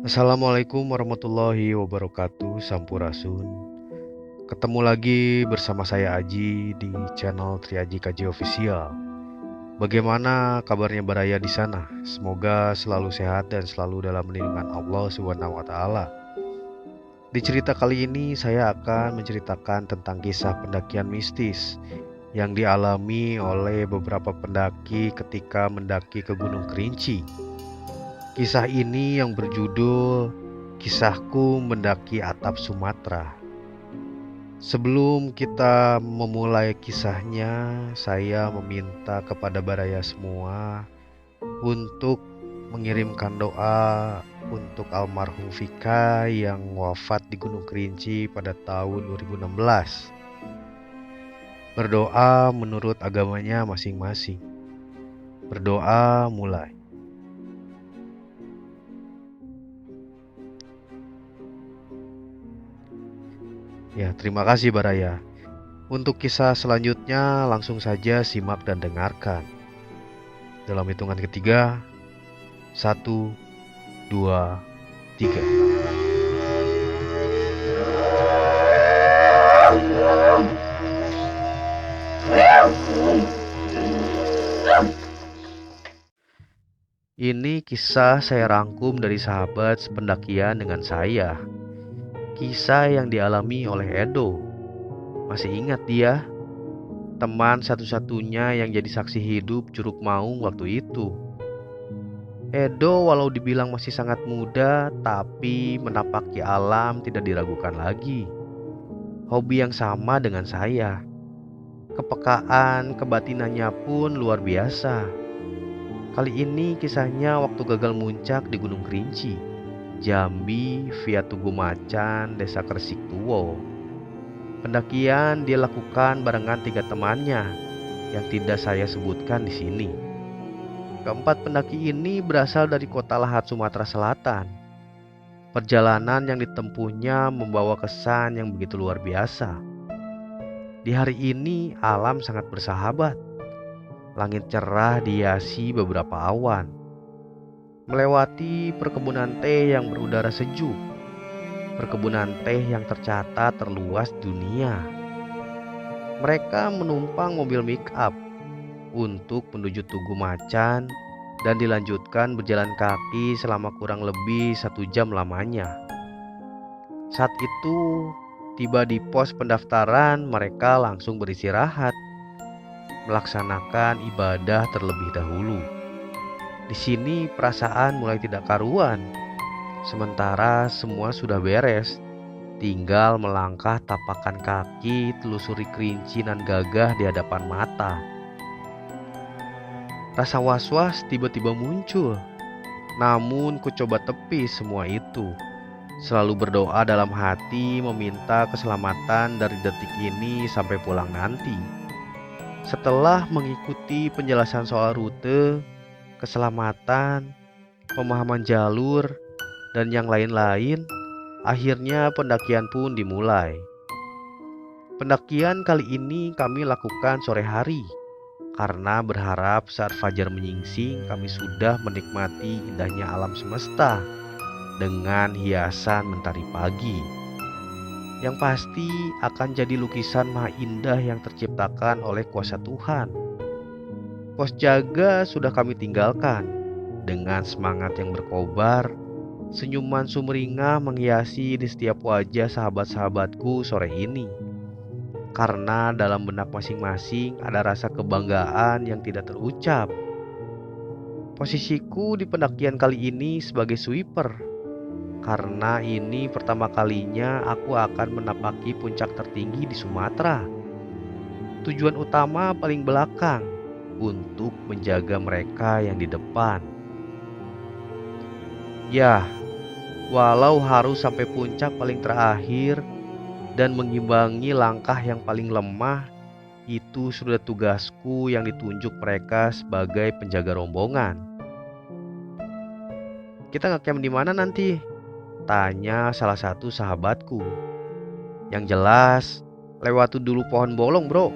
Assalamualaikum warahmatullahi wabarakatuh, Sampurasun. Ketemu lagi bersama saya Aji di channel Triaji Kaji Official. Bagaimana kabarnya Baraya di sana? Semoga selalu sehat dan selalu dalam lindungan Allah Subhanahu wa taala. Di cerita kali ini saya akan menceritakan tentang kisah pendakian mistis yang dialami oleh beberapa pendaki ketika mendaki ke Gunung Kerinci. Kisah ini yang berjudul Kisahku Mendaki Atap Sumatera. Sebelum kita memulai kisahnya, saya meminta kepada Baraya semua untuk mengirimkan doa untuk almarhum Vika yang wafat di Gunung Kerinci pada tahun 2016. Berdoa menurut agamanya masing-masing. Berdoa mulai. Ya, terima kasih Baraya. Untuk kisah selanjutnya langsung saja simak dan dengarkan. Dalam hitungan ketiga, 1, 2, 3. Ini kisah saya rangkum dari sahabat sependakian dengan saya. Kisah yang dialami oleh Edo. Masih ingat dia? Teman satu-satunya yang jadi saksi hidup Curug Maung waktu itu. Edo walau dibilang masih sangat muda, tapi menapaki alam tidak diragukan lagi. Hobi yang sama dengan saya. Kepekaan, kebatinannya pun luar biasa. Kali ini kisahnya waktu gagal muncak di Gunung Kerinci, Jambi via Tugu Macan, Desa Kresik Tuwo. Pendakian dia lakukan barengan 3 temannya yang tidak saya sebutkan di sini. Keempat pendaki ini berasal dari kota Lahat, Sumatera Selatan. Perjalanan yang ditempuhnya membawa kesan yang begitu luar biasa. Di hari ini alam sangat bersahabat. Langit cerah dihiasi beberapa awan. Melewati perkebunan teh yang berudara sejuk. Perkebunan teh yang tercatat terluas dunia. Mereka menumpang mobil make up untuk menuju Tugu Macan dan dilanjutkan berjalan kaki selama kurang lebih 1 jam lamanya. Saat itu tiba di pos pendaftaran, mereka langsung beristirahat, melaksanakan ibadah terlebih dahulu. Di sini perasaan mulai tidak karuan. Sementara semua sudah beres, tinggal melangkah tapakan kaki telusuri kerinci nan gagah di hadapan mata. Rasa was-was tiba-tiba muncul. Namun ku coba tepis semua itu. Selalu berdoa dalam hati meminta keselamatan dari detik ini sampai pulang nanti. Setelah mengikuti penjelasan soal rute, keselamatan, pemahaman jalur, dan yang lain-lain, akhirnya pendakian pun dimulai. Pendakian kali ini kami lakukan sore hari, karena berharap saat fajar menyingsing kami sudah menikmati indahnya alam semesta dengan hiasan mentari pagi. Yang pasti akan jadi lukisan maha indah yang terciptakan oleh kuasa Tuhan. Pos jaga sudah kami tinggalkan. Dengan semangat yang berkobar, senyuman sumringah menghiasi di setiap wajah sahabat-sahabatku sore ini. Karena dalam benak masing-masing ada rasa kebanggaan yang tidak terucap. Posisiku di pendakian kali ini sebagai sweeper, karena ini pertama kalinya aku akan menapaki puncak tertinggi di Sumatera. Tujuan utama paling belakang, untuk menjaga mereka yang di depan. Ya, walau harus sampai puncak paling terakhir dan mengimbangi langkah yang paling lemah, itu sudah tugasku yang ditunjuk mereka sebagai penjaga rombongan. Kita ngecamp di mana nanti? Tanya salah satu sahabatku. Yang jelas, lewati dulu pohon bolong, bro.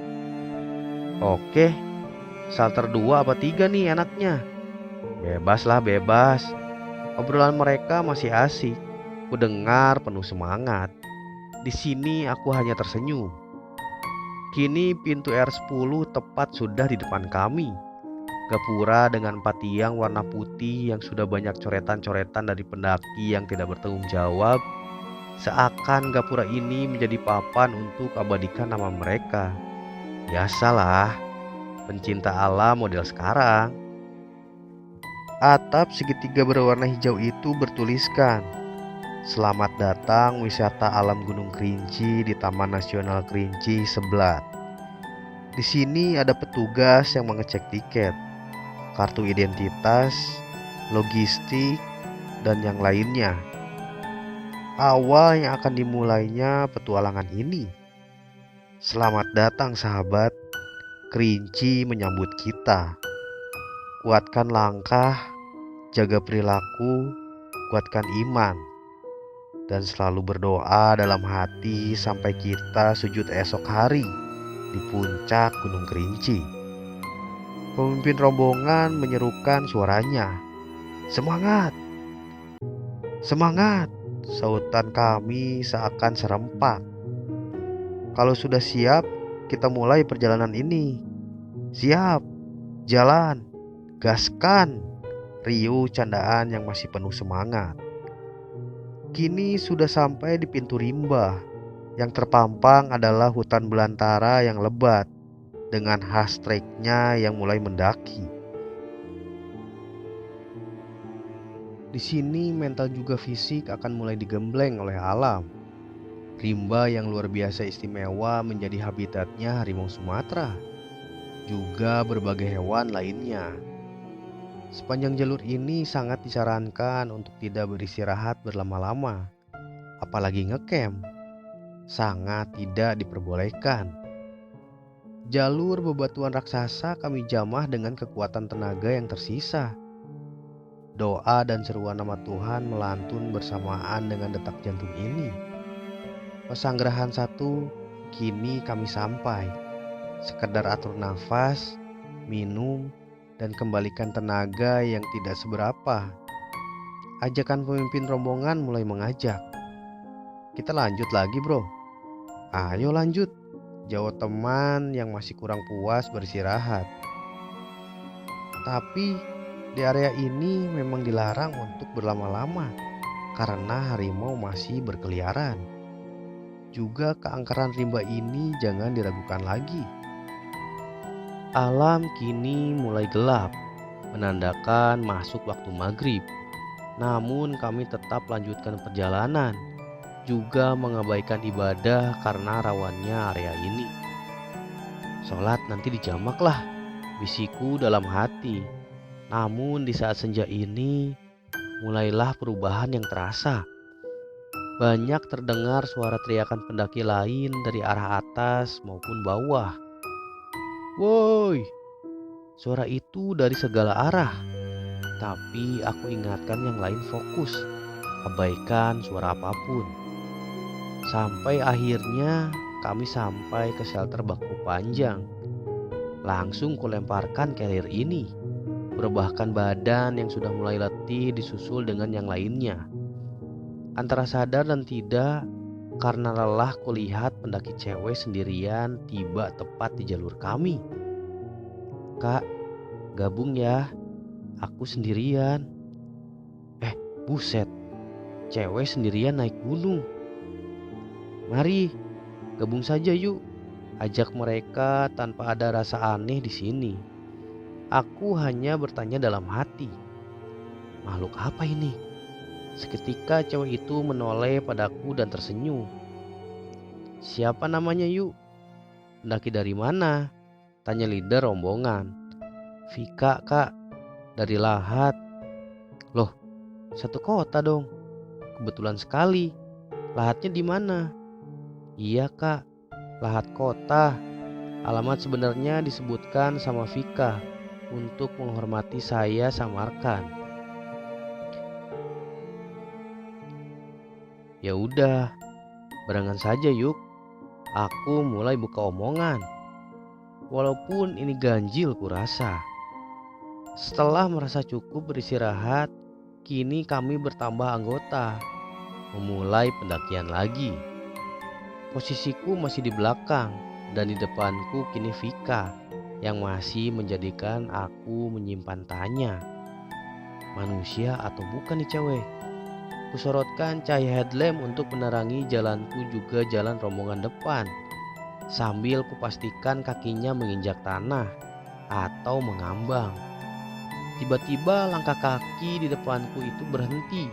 Oke, salter 2 apa 3 nih enaknya? Bebas lah, bebas. Obrolan mereka masih asik. Kudengar penuh semangat. Di sini aku hanya tersenyum. Kini pintu R10 tepat sudah di depan kami. Gapura dengan 4 tiang warna putih yang sudah banyak coretan-coretan dari pendaki yang tidak bertanggung jawab. Seakan gapura ini menjadi papan untuk abadikan nama mereka. Biasalah, pencinta alam model sekarang. Atap segitiga berwarna hijau itu bertuliskan, "Selamat datang wisata alam Gunung Kerinci di Taman Nasional Kerinci Seblat." Di sini ada petugas yang mengecek tiket, kartu identitas, logistik, dan yang lainnya. Awal yang akan dimulainya petualangan ini. Selamat datang sahabat, Kerinci menyambut kita. Kuatkan langkah, jaga perilaku, kuatkan iman, dan selalu berdoa dalam hati sampai kita sujud esok hari di puncak Gunung Kerinci. Pemimpin rombongan menyerukan suaranya, "Semangat! Semangat!" Sautan kami seakan serempak. "Kalau sudah siap, kita mulai perjalanan ini." "Siap, jalan, gaskan!" Riuh candaan yang masih penuh semangat. Kini sudah sampai di pintu rimba. Yang terpampang adalah hutan belantara yang lebat dengan khas treknya yang mulai mendaki. Di sini mental juga fisik akan mulai digembleng oleh alam. Rimba yang luar biasa istimewa menjadi habitatnya harimau Sumatera, juga berbagai hewan lainnya. Sepanjang jalur ini sangat disarankan untuk tidak beristirahat berlama-lama, apalagi ngecamp. Sangat tidak diperbolehkan. Jalur bebatuan raksasa kami jamah dengan kekuatan tenaga yang tersisa. Doa dan seruan nama Tuhan melantun bersamaan dengan detak jantung ini. Pesanggerahan 1, kini kami sampai. Sekedar atur nafas, minum, dan kembalikan tenaga yang tidak seberapa. Ajakan pemimpin rombongan mulai mengajak. "Kita lanjut lagi bro." "Ayo lanjut," jawab teman yang masih kurang puas beristirahat. Tapi di area ini memang dilarang untuk berlama-lama karena harimau masih berkeliaran. Juga keangkeran rimba ini jangan diragukan lagi. Alam kini mulai gelap, menandakan masuk waktu maghrib. Namun kami tetap lanjutkan perjalanan, juga mengabaikan ibadah karena rawannya area ini. "Sholat nanti dijamak lah," bisiku dalam hati. Namun di saat senja ini, mulailah perubahan yang terasa. Banyak terdengar suara teriakan pendaki lain dari arah atas maupun bawah. "Woi!" Suara itu dari segala arah. Tapi aku ingatkan yang lain fokus, abaikan suara apapun. Sampai akhirnya kami sampai ke shelter Baku Panjang. Langsung kulemparkan carrier ini. Berbahkan badan yang sudah mulai letih disusul dengan yang lainnya. Antara sadar dan tidak, karena lelah kulihat pendaki cewek sendirian tiba tepat di jalur kami. "Kak, gabung ya, aku sendirian." Buset, cewek sendirian naik gunung. "Mari, gabung saja yuk," ajak mereka tanpa ada rasa aneh di sini. Aku hanya bertanya dalam hati, makhluk apa ini? Seketika cewek itu menoleh padaku dan tersenyum. "Siapa namanya yuk?" "Pendaki dari mana?" tanya leader rombongan. "Vika kak, dari Lahat." "Loh, satu kota dong. Kebetulan sekali. Lahatnya di mana?" "Iya kak, Lahat kota. Alamat sebenarnya disebutkan sama Vika. Untuk menghormati saya samarkan." "Ya udah, barengan saja yuk." Aku mulai buka omongan. Walaupun ini ganjil kurasa. Setelah merasa cukup beristirahat, Kini kami bertambah anggota, memulai pendakian lagi. Posisiku masih di belakang dan di depanku kini Vika yang masih menjadikan aku menyimpan tanya. Manusia atau bukan nih cewek? Kusorotkan cahaya headlamp untuk menerangi jalanku juga jalan rombongan depan. Sambil kupastikan kakinya menginjak tanah atau mengambang. Tiba-tiba langkah kaki di depanku itu berhenti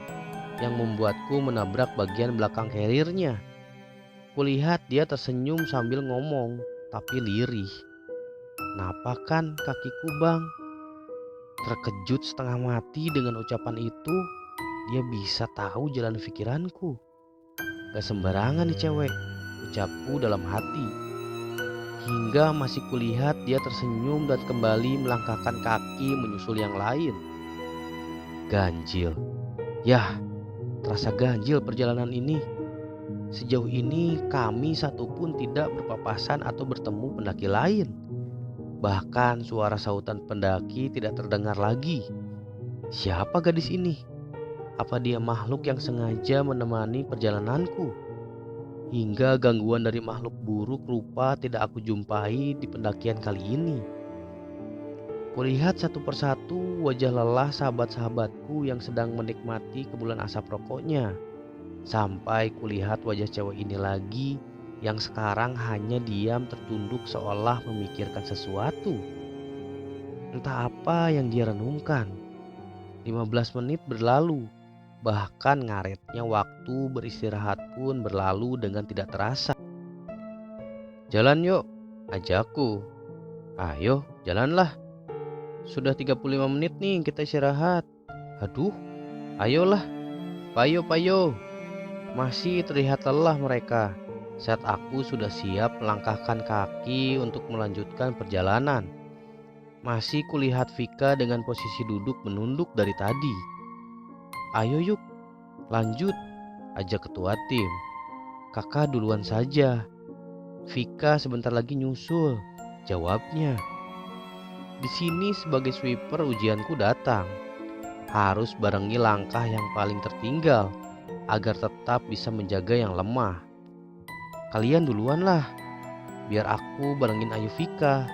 yang membuatku menabrak bagian belakang carriernya. Kulihat dia tersenyum sambil ngomong, tapi lirih. "Kenapa kan kakiku bang?" Terkejut setengah mati dengan ucapan itu, dia bisa tahu jalan pikiranku. Gak sembarangan nih cewek, ucapku dalam hati. Hingga masih kulihat dia tersenyum dan kembali melangkahkan kaki menyusul yang lain. Ganjil. Yah, terasa ganjil perjalanan ini. Sejauh ini kami satupun tidak berpapasan atau bertemu pendaki lain. Bahkan suara sautan pendaki tidak terdengar lagi. Siapa gadis ini? Apa dia makhluk yang sengaja menemani perjalananku? Hingga gangguan dari makhluk buruk rupa tidak aku jumpai di pendakian kali ini. Kulihat satu persatu wajah lelah sahabat-sahabatku yang sedang menikmati kepulan asap rokoknya. Sampai kulihat wajah cewek ini lagi yang sekarang hanya diam tertunduk seolah memikirkan sesuatu. Entah apa yang dia renungkan. 15 menit berlalu. Bahkan ngaretnya waktu beristirahat pun berlalu dengan tidak terasa. "Jalan yuk," ajakku. "Ayo, jalanlah. Sudah 35 menit nih kita istirahat." "Aduh, ayolah. Payo, payo." Masih terlihat lelah mereka saat aku sudah siap melangkahkan kaki untuk melanjutkan perjalanan. Masih kulihat Vika dengan posisi duduk menunduk dari tadi. "Ayo yuk, lanjut," ajak ketua tim. "Kakak duluan saja. Vika sebentar lagi nyusul," jawabnya. Di sini sebagai sweeper ujianku datang. Harus barengi langkah yang paling tertinggal agar tetap bisa menjaga yang lemah. "Kalian duluan lah, biar aku barengin Ayu Vika."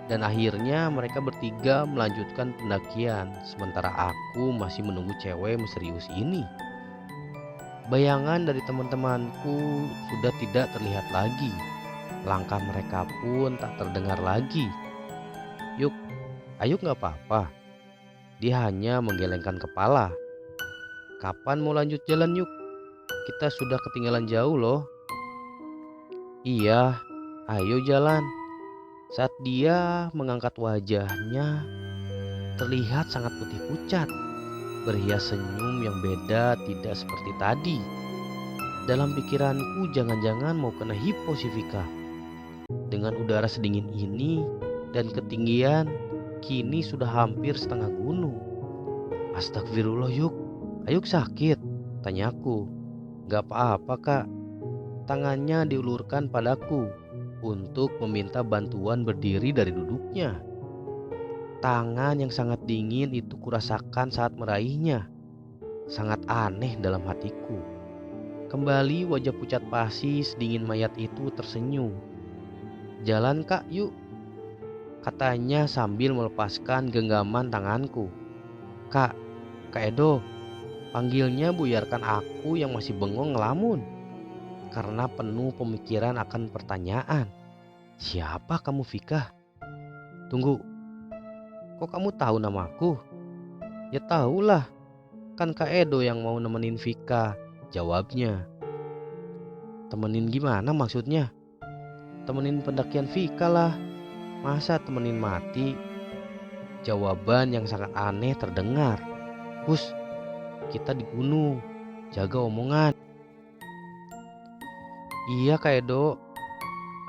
Dan akhirnya mereka bertiga melanjutkan pendakian, sementara aku masih menunggu cewek misterius ini. Bayangan dari teman-temanku sudah tidak terlihat lagi. Langkah mereka pun tak terdengar lagi. "Yuk, ayo gak apa-apa." Dia hanya menggelengkan kepala. "Kapan mau lanjut jalan yuk? Kita sudah ketinggalan jauh loh." "Iya, ayo jalan." Saat dia mengangkat wajahnya, terlihat sangat putih pucat, berhias senyum yang beda tidak seperti tadi. Dalam pikiranku jangan-jangan mau kena hipo si Vika. Dengan udara sedingin ini dan ketinggian, kini sudah hampir setengah gunung. "Astagfirullah yuk, Ayuk sakit?" tanyaku. "Gak apa-apa kak." Tangannya diulurkan padaku untuk meminta bantuan berdiri dari duduknya. Tangan yang sangat dingin itu kurasakan saat meraihnya. Sangat aneh dalam hatiku. Kembali wajah pucat pasi sedingin mayat itu tersenyum. "Jalan kak yuk," katanya sambil melepaskan genggaman tanganku. "Kak, Kak Edo," panggilnya buyarkan aku yang masih bengong ngelamun. Karena penuh pemikiran akan pertanyaan. "Siapa kamu Vika?" "Tunggu, kok kamu tahu namaku?" "Ya tahulah, kan Kak Edo yang mau nemenin Vika," jawabnya. "Temenin gimana maksudnya?" "Temenin pendakian Vika lah, masa temenin mati?" Jawaban yang sangat aneh terdengar. "Hus, kita di gunung, jaga omongan." "Iya Kak Edo,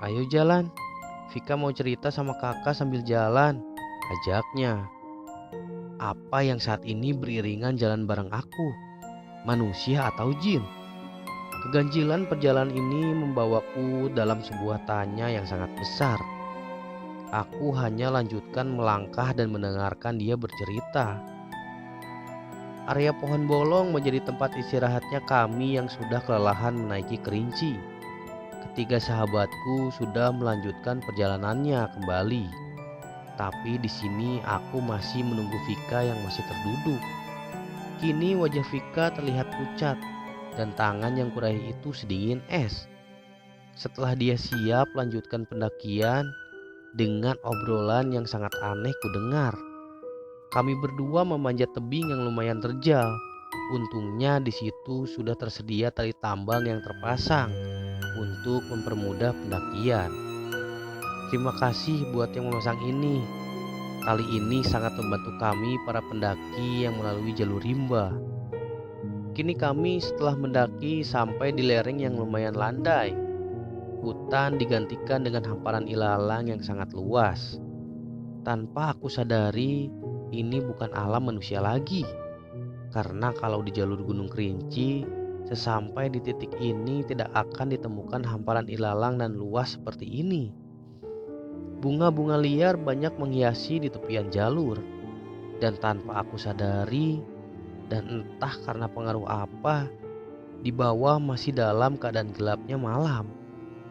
ayo jalan. Vika mau cerita sama kakak sambil jalan," ajaknya. Apa yang saat ini beriringan jalan bareng aku? Manusia atau jin? Keganjilan perjalanan ini membawaku dalam sebuah tanya yang sangat besar. Aku hanya lanjutkan melangkah dan mendengarkan dia bercerita. Area pohon bolong menjadi tempat istirahatnya kami yang sudah kelelahan menaiki kerinci. Ketiga sahabatku sudah melanjutkan perjalanannya kembali. Tapi di sini aku masih menunggu Vika yang masih terduduk. Kini wajah Vika terlihat pucat dan tangan yang kuraih itu sedingin es. Setelah dia siap lanjutkan pendakian, dengan obrolan yang sangat aneh kudengar. Kami berdua memanjat tebing yang lumayan terjal. Untungnya di situ sudah tersedia tali tambang yang terpasang untuk mempermudah pendakian. Terima kasih buat yang memasang ini. Tali ini sangat membantu kami para pendaki yang melalui jalur rimba. Kini kami setelah mendaki sampai di lereng yang lumayan landai. Hutan digantikan dengan hamparan ilalang yang sangat luas. Tanpa aku sadari, ini bukan alam manusia lagi. Karena kalau di jalur Gunung Kerinci, sesampai di titik ini tidak akan ditemukan hamparan ilalang dan luas seperti ini. Bunga-bunga liar banyak menghiasi di tepian jalur. Dan tanpa aku sadari, dan entah karena pengaruh apa, di bawah masih dalam keadaan gelapnya malam.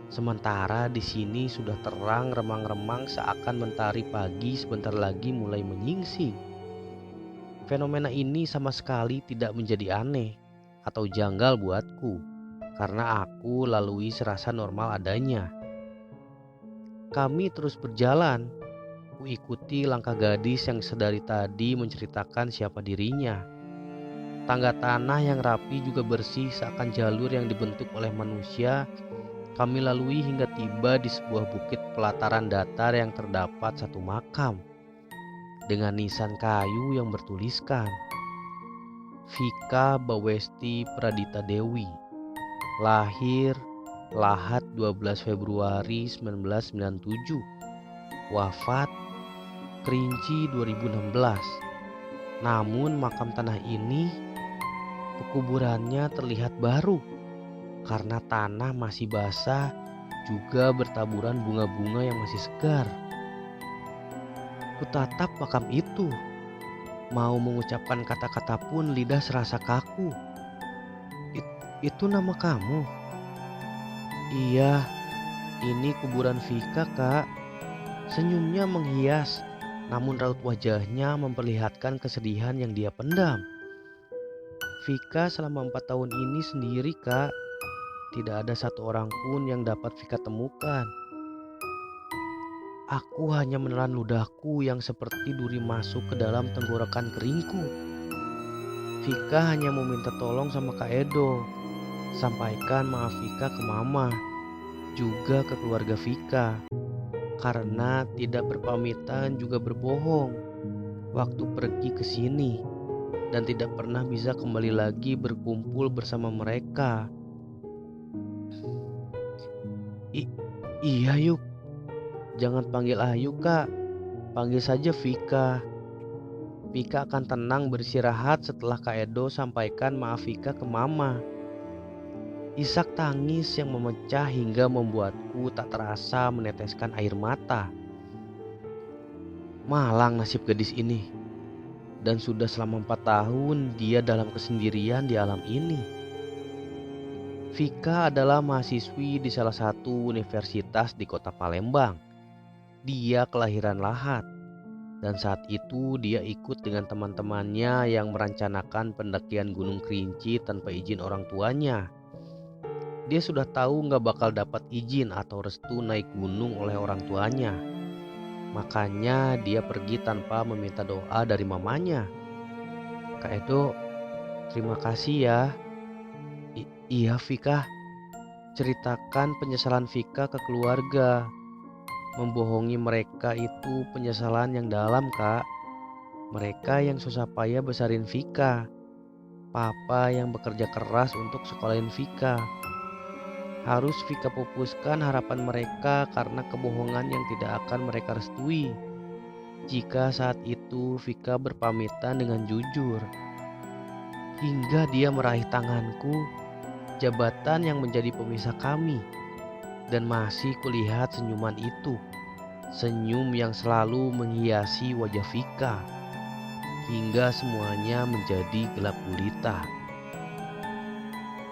Sementara di sini sudah terang remang-remang seakan mentari pagi sebentar lagi mulai menyingsing. Fenomena ini sama sekali tidak menjadi aneh atau janggal buatku karena aku lalui serasa normal adanya. Kami terus berjalan. Kuikuti langkah gadis yang sedari tadi menceritakan siapa dirinya. Tangga tanah yang rapi juga bersih seakan jalur yang dibentuk oleh manusia. Kami lalui hingga tiba di sebuah bukit pelataran datar yang terdapat satu makam dengan nisan kayu yang bertuliskan Vika Bawesti Pradita Dewi, lahir Lahat 12 Februari 1997, wafat Kerinci 2016. Namun makam tanah ini pekuburannya terlihat baru karena tanah masih basah juga bertaburan bunga-bunga yang masih segar. Kutatap makam itu, mau mengucapkan kata-kata pun lidah serasa kaku. Itu nama kamu? Iya, ini kuburan Vika, Kak. Senyumnya menghias, namun raut wajahnya memperlihatkan kesedihan yang dia pendam. Vika selama 4 tahun ini sendiri, Kak. Tidak ada satu orang pun yang dapat Vika temukan. Aku hanya menelan ludahku yang seperti duri masuk ke dalam tenggorokan keringku. Vika hanya meminta tolong sama Kak Edo. Sampaikan maaf Vika ke Mama, juga ke keluarga Vika. Karena tidak berpamitan juga berbohong. Waktu pergi ke sini dan tidak pernah bisa kembali lagi berkumpul bersama mereka. Iya yuk, jangan panggil Ayu Kak, panggil saja Vika. Vika akan tenang beristirahat setelah Kak Edo sampaikan maaf Vika ke Mama. Isak tangis yang memecah hingga membuatku tak terasa meneteskan air mata. Malang nasib gadis ini. Dan sudah selama 4 tahun dia dalam kesendirian di alam ini. Vika adalah mahasiswi di salah satu universitas di kota Palembang. Dia kelahiran Lahat. Dan saat itu dia ikut dengan teman-temannya yang merencanakan pendakian Gunung Kerinci tanpa izin orang tuanya. Dia sudah tahu gak bakal dapat izin atau restu naik gunung oleh orang tuanya. Makanya dia pergi tanpa meminta doa dari mamanya. Kak Edo, terima kasih ya. Iya Vika, ceritakan penyesalan Vika ke keluarga. Membohongi mereka itu penyesalan yang dalam, Kak. Mereka yang susah payah besarin Vika. Papa yang bekerja keras untuk sekolahin Vika. Harus Vika pupuskan harapan mereka karena kebohongan yang tidak akan mereka restui. Jika saat itu Vika berpamitan dengan jujur. Hingga dia meraih tanganku, jabatan yang menjadi pemisah kami. Dan masih kulihat senyuman itu. Senyum yang selalu menghiasi wajah Vika. hingga semuanya menjadi gelap gulita.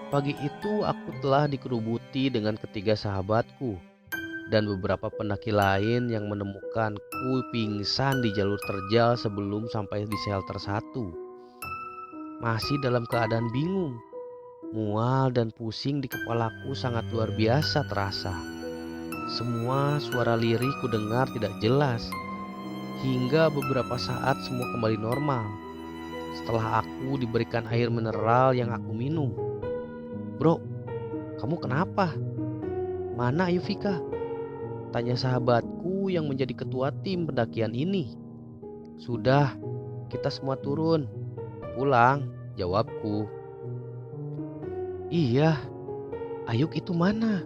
Pagi itu aku telah dikerubuti dengan ketiga sahabatku dan beberapa pendaki lain yang menemukanku pingsan di jalur terjal sebelum sampai di shelter 1. Masih dalam keadaan bingung, mual dan pusing di kepalaku sangat luar biasa terasa. Semua suara lirih ku dengar tidak jelas, hingga beberapa saat semua kembali normal. Setelah aku diberikan air mineral yang aku minum. Bro, kamu kenapa? Mana Ayu Vika? Tanya sahabatku yang menjadi ketua tim pendakian ini. Sudah, kita semua turun. Pulang, jawabku. Iya, Ayuk itu mana?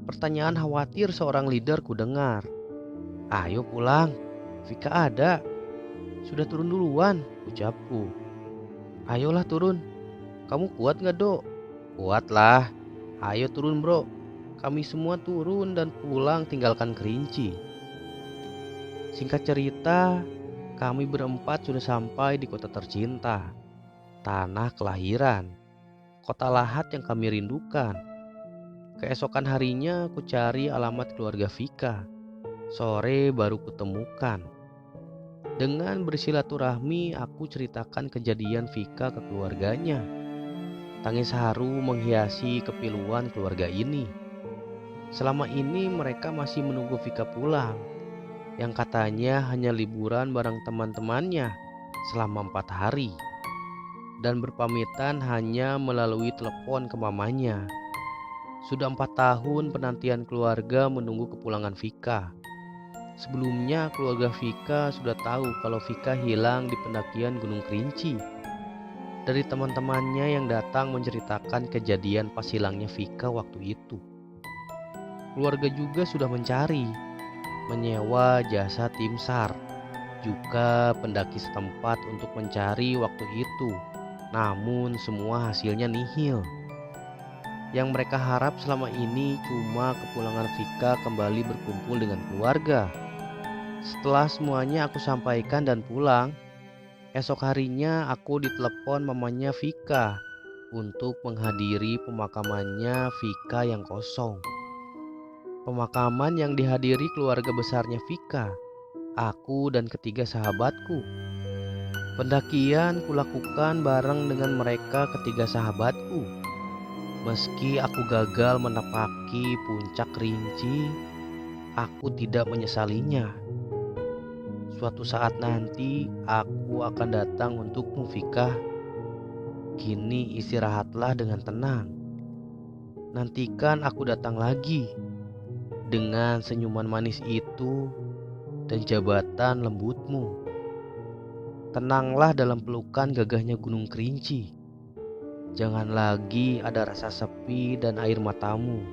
Pertanyaan khawatir seorang leader ku dengar. Ayo pulang, Vika ada. Sudah turun duluan, ucapku. Ayolah turun, kamu kuat gak dok? Kuat lah, ayo turun bro. Kami semua turun dan pulang tinggalkan Kerinci. Singkat cerita, kami berempat sudah sampai di kota tercinta, tanah kelahiran, kota lahat yang kami rindukan. Keesokan harinya aku cari alamat keluarga Vika. Sore baru kutemukan. Dengan bersilaturahmi aku ceritakan kejadian Vika ke keluarganya. Tangis haru menghiasi kepiluan keluarga ini. Selama ini mereka masih menunggu Vika pulang, yang katanya hanya liburan bareng teman-temannya selama 4 hari. Dan berpamitan hanya melalui telepon ke mamanya. Sudah 4 tahun penantian keluarga menunggu kepulangan Vika. Sebelumnya keluarga Vika sudah tahu kalau Vika hilang di pendakian Gunung Kerinci. Dari teman-temannya yang datang menceritakan kejadian pas hilangnya Vika waktu itu. Keluarga juga sudah mencari, menyewa jasa tim SAR, juga pendaki setempat untuk mencari waktu itu. Namun semua hasilnya nihil. Yang mereka harap selama ini cuma kepulangan Vika kembali berkumpul dengan keluarga. Setelah semuanya aku sampaikan dan pulang, esok harinya aku ditelepon mamanya Vika untuk menghadiri pemakamannya Vika yang kosong. Pemakaman yang dihadiri keluarga besarnya Vika, aku dan ketiga sahabatku. Pendakian kulakukan bareng dengan mereka ketiga sahabatku. Meski aku gagal menapaki puncak Kerinci, aku tidak menyesalinya. Suatu saat nanti aku akan datang untukmu Vika. Kini istirahatlah dengan tenang. Nantikan aku datang lagi dengan senyuman manis itu dan jabatan lembutmu. Tenanglah dalam pelukan gagahnya Gunung Kerinci. Jangan lagi ada rasa sepi dan air matamu.